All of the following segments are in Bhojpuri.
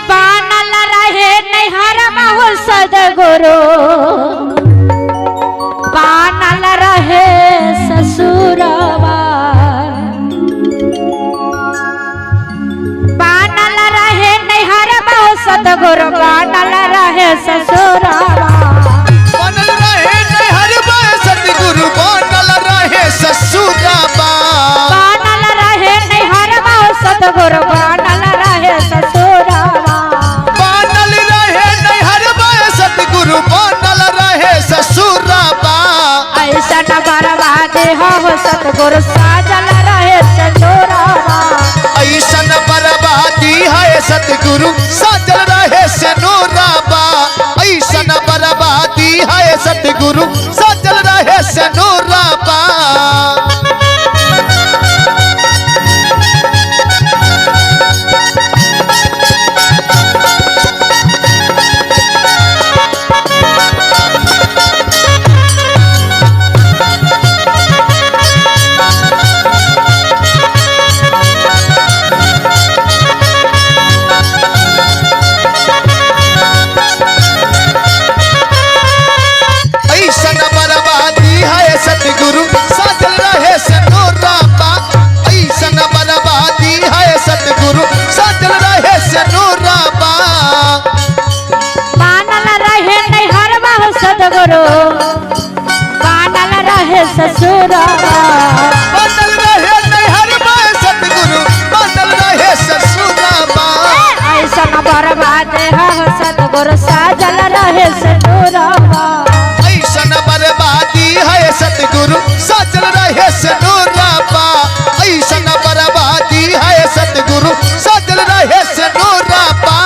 बानल रहे नैहरमा हो सदगुरु, बानल रहे ससुरवा, बानल रहे नैहरमा हो सदगुरु, बानल रहे ससुरवा, बनल रहे नैहरमा सतगुरु, बनल रहे ससुरवा, बानल रहे नैहरमा हो सदगुरु, बानल रहे ससुरवा, बनल रहे नैहरमा सतगुरु, बनल रहे ससुरवा। ऐसा न बर्बादे हो सतगुरु, साजल रहे ससुरवा, ऐसन बर्बादी है सतगुरु, साजल रहे सनूराबा। ऐसन बर्बादी है सतगुरु, साजल रहे सनूराबा। सतगुरु साजल रहे सनूराबा, ऐसन बर्बादी है सतगुरु, साजल रहे सनूराबा। बानल रहे नैहरमा हो सतगुरु, बानल रहे ससुरवा, बनल रहे नैहरमा सतगुरु, बनल रहे ससुरवा। ऐसा न बर्बादे हो सतगुरु, साजल रहे ससुरवा, ऐसन बर्बादी है सतगुरु, साजल रहे सनूराबा। ऐसन बर्बादी है सतगुरु, साजल रहे सनूराबा।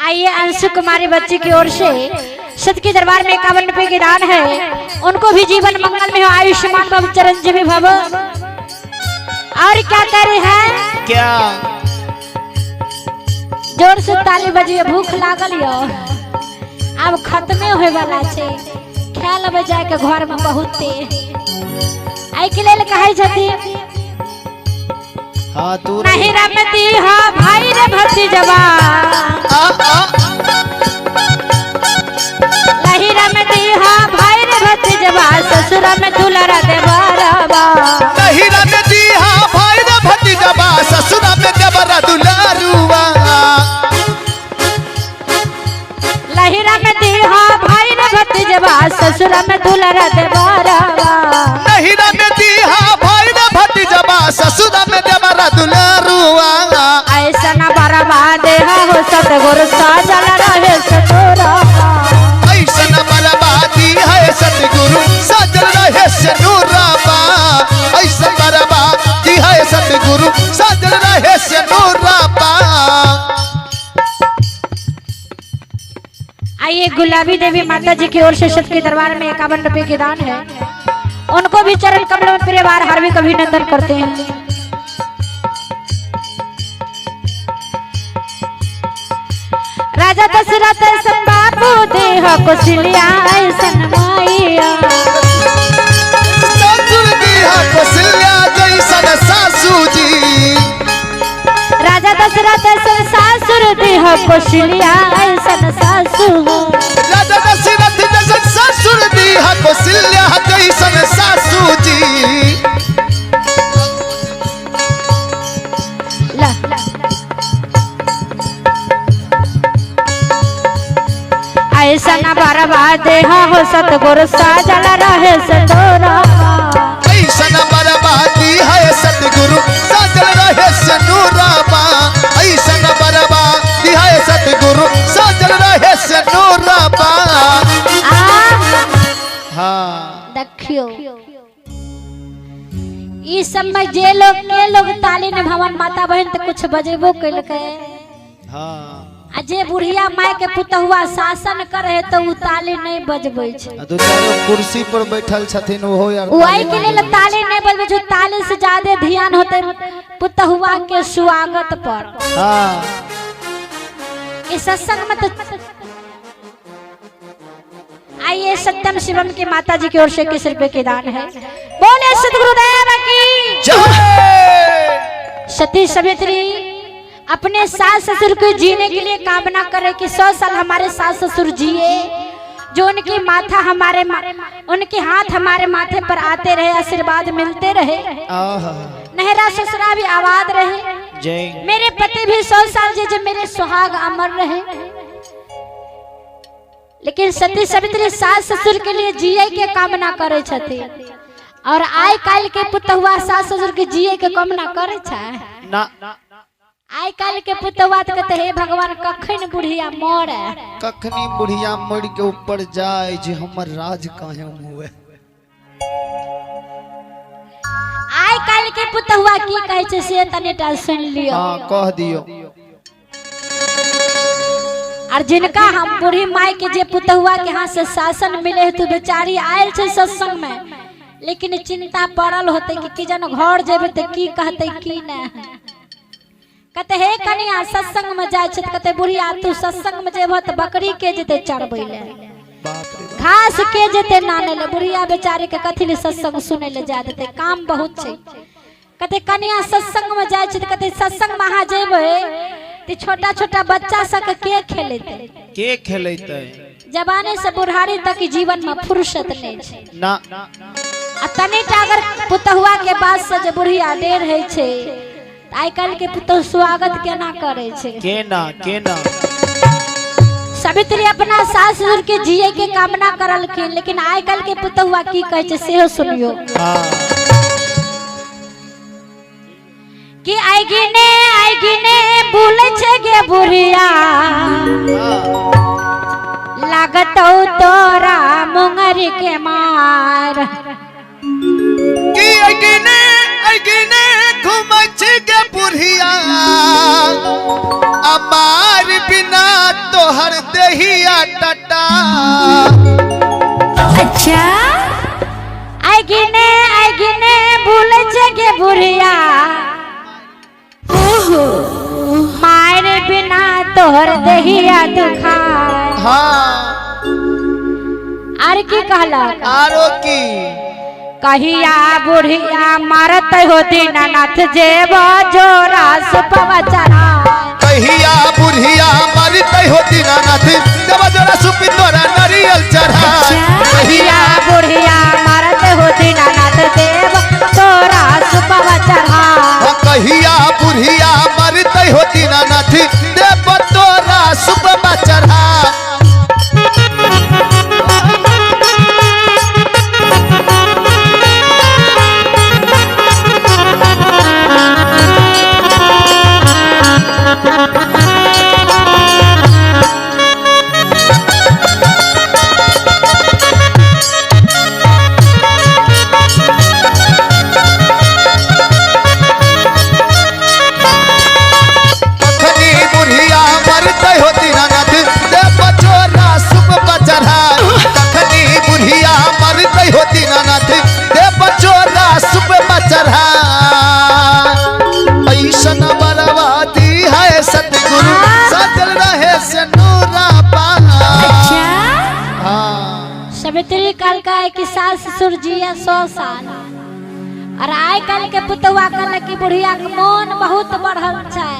आइए अंशु कुमारी बच्ची की ओर से सत के दरबार में 51 रुपए की दान है, उनको भी जीवन मंगल में हो, आयुष्मान भव चिरंजीवी भव। और क्या कह रहे हैं, क्या जोर से ताली बजिए, भूख लागल यो, अब खत्मे होए वाला छे, ख्याल अब जाए के घर में बहुते आई के लेल कहै छथि। हाँ तू नहीं रमती हा भाई रे भतीजवा, नहीं रमती हा भाई रे भतीजवा, ससुर में दुलारा देवरवा, नहीं रमती हा भाई रे भतीजवा, ससुर में देवरा दुलारुआ। नहीं रमती हा भाई रे भतीजवा, ससुर में दुलारा देवरवा, नहीं रमती हा भाई रे भतीजवा, ससुर में देवरा दुलारुआ। ऐसा न बर्बादे हो सतगुरु, साजल रहे ससुरवा, ऐसन बर्बादी है सतगुरु, साजल रहे सनूराबा। ऐसन बर्बादी है सतगुरु, साजल रहे सनूराबा। आइए गुलाबी देवी माता जी की ओर से सत के दरबार में 51 रुपए की दान है, उनको भी चरण कमल में प्रिय बार हार्दिक अभिनंदन करते हैं। राजा दशरथ सन बाबू देह कुशलिया ऐसन माइया, ससुर दिया कौशल्या जैसन सासू जी। राजा दशरथ सन सासुर देह कुशलिया ऐसन सासू, राजा दशरथ जैसन ससुर दिया कौशल्या जैसन सासू जी। ऐसा न बर्बादे हो सतगुरु, साजल रहे सतोरा। इस समय जे लोग ताली ने भवन माता बहन तो कुछ बजेबो कैलके। हाँ आ जे बुढ़िया माय के पुतहुआ शासन करे तो उ ताली नहीं बजबै छै। दो चार कुर्सी पर बैठल छथिन ओहो यार वही के लिए ताली नहीं बजबै छै। ताली से ज्यादा ध्यान होते पुतहुआ के स्वागत पर। हाँ इस सत्संग में तो आइए सत्यम शिवम की माता जी की ओर से 21 रुपए के दान है। बोले सतगुरुदेव की जय। सती सवित्री अपने सास ससुर को जीने के लिए कामना करे कि 100 साल हमारे सास ससुर जिए, जो उनकी माथा हमारे उनके हाथ हमारे माथे पर आते रहे, आशीर्वाद मिलते रहे, नहरा ससुरा भी आबाद रहे, जय। मेरे पति भी 100 साल जी, जो मेरे सुहाग अमर रहे। लेकिन सती सवित्री सास ससुर के लिए जिए के कामना करे छथि, और आइ काल के पुतहुआ सास ससुर के जिए के कामना करे छै ना। आइ काल के पुतहुआ तो कहते हे भगवान कखन बुढ़िया मरे, कखनी बुढ़िया मर के ऊपर जाए जे हमर राज कायम हुए। आइ काल के पुतहुआ की कहे छै से तनिटा सुन लियो। हाँ कह दियो। और जिनका हम बूढ़ी माई के जे पुतहुआ के हाथ से शासन मिले है तो बेचारी आयल छै सत्संग में, लेकिन चिंता पड़ल होते कि जन घर जेबे तो की कहते की न। कहते हे कनिया सत्संग में जाय छै, कहते बुढ़िया तू सत्संग में जेबह तो बकरी के जेते चढ़बै ले, घास के जेते नाने ले। बुढ़िया बेचारी के कथी ले सत्संग सुने ले जा देते, काम बहुत छै। कहते कनिया सत्संग में जाय छै, कहते सत्संग में अहाँ जेबे तो छोटा छोटा बच्चा सब के खेलेते, के खेलेते, जवानी से बुढ़ारी तक जीवन में फुर्सत नहीं छै ना। आ तनिटा अगर पुतहुआ के बात से जे बुढ़िया डेर है छै, आइ काल के पुतहु स्वागत केना करे छै, केना। सवित्री अपना सास ससुर के जिए के कामना करलखिन, लेकिन आइ काल के पुतहुआ की कहे छै सेहो सुनियो। कि आइ गिने बोले छे गे बुढ़िया, लागतौ तोरा मुंगरी के मार। कि अगिने घुमै छे गे बुढ़िया, अमार बिना तोहर देहिया टटा। अच्छा आइ गिने बोले छे गे बुढ़िया, मार बिना तोहर देहिया दुखा। हाँ आर की कहला, आरो की कहिया बुढ़िया मारत हो दीनानाथ जेब जोरा सुपवा चढ़ा। कहिया बुढ़िया मारत हो दीनानाथ जेब जोरा सुपी तोरा नारियल चढ़ा। कहिया बुढ़िया मारत हो दीनानाथ जेब तोरा सुपवा चढ़ा। कहिया बुढ़िया मारत हो दीनानाथ जेब तोरा सुपवा चढ़ा। ऐसन बरवादी है सतगुरु सजल रहे से नूरा पाना। सवित्री काल का है कि सास ससुर जिया 100 साल, और आइ काल के पुतहुआ कहल कि बुढ़िया के मन बहुत बढ़ल छै।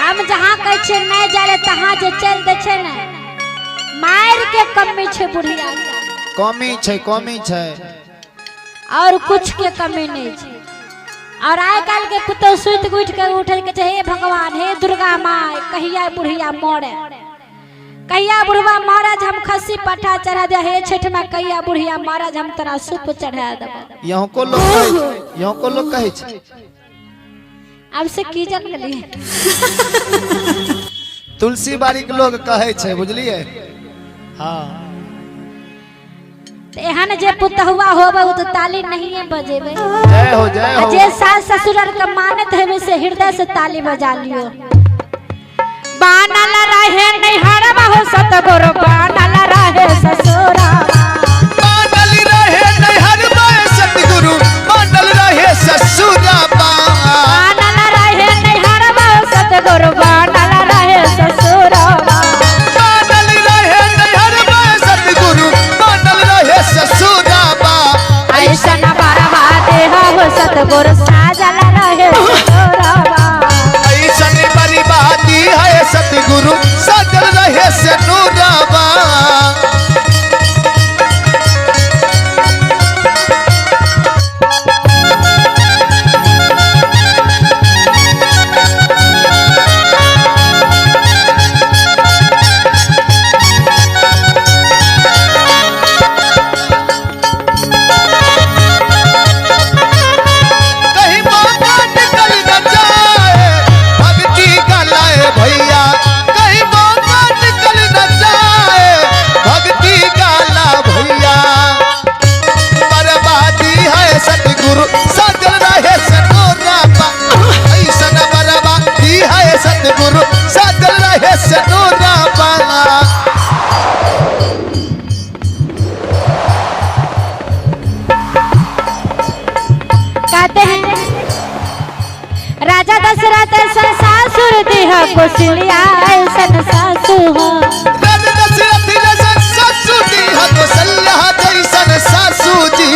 हम जहाँ कहे छे नहीं जाले तहाँ जे चल दे छे ने, मार के कमी छे बुढ़िया के, कमी छै और कुछ के कमी नहीं छे। और आइ काल के पुतहु सुत गुठ के उठे के हे भगवान हे दुर्गा माँ कहिया बुढ़िया मरे, कहिया बुढ़वा महाराज हम खस्सी पठा चढ़ा दे, हे छठ में कहिया बुढ़िया महाराज हम तोरा सूप चढ़ा देब। यहाँ को लोग कहे छै। अब से की जान गेली तुलसी बाड़ी के लोग कहे छै, बुझलिए। हाँ एहन जे पुतहुआ होबे उ तो ताली नहीं है बजेबे। जय हो जय हो। जे सास ससुर का मानत है वैसे हृदय से ताली बजा लियो। बानल रहे नैहरवा हो सतगुरु बानल रहे ससुरावा। बानल रहे नैहरवा सतगुरु बानल रहे ससुरावा। बानल रहे नैहरवा हो सतगुरु बानल रहे ससुरावा। बानल रहे नैहरवा सतगुरु बानल रहे ससुरावा। ऐसन बरवा देहा हो सतगुरु साजल रहे ससुरावा। ऐसन बर्बादी है सतगुरु सजल रहे सनुरावा। कहीं मौका निकल न जाए भक्ति का लाए भैया। कहीं मौका निकल न जाए भक्ति का ला भैया। बर्बादी है सतगुरु सजल रहे सनुरावा। ऐसन बर्बादी है सतगुरु सजल रहे सनुरावा। कहते हैं राजा दशरथ ऐसा सासुर देह कुशलिया ऐसन सासु हो। राजा दशरथ जैसन सासू जी हा कौशल्या जैसन सासू जी।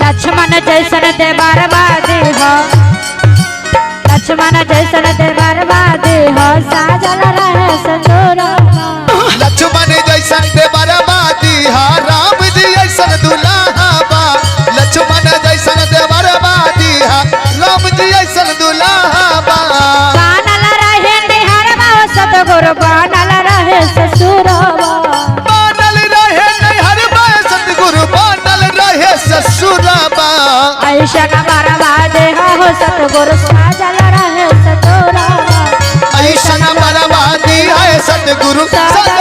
लक्ष्मण जैसन देवर बादे हो। लक्ष्मण जैसन देवर बादे हो साजल रहे ससुरावा। लक्ष्मण जैसन दे बर्बादी हा राम जी ऐसन दुल्हावा। लक्ष्मण जैसन दे बर्बादी हा राम जी ऐसन दुल्हावा। बानल रहे नैहरवा हो सतगुरु बानल रहे ससुरावा। बानल रहे नैहरवा सतगुरु बानल रहे ससुरावा। ऐसन बरवा देहा हो सतगुरु साजल रहे ससुरावा। ऐसन बर्बादी है सतगुरु सजल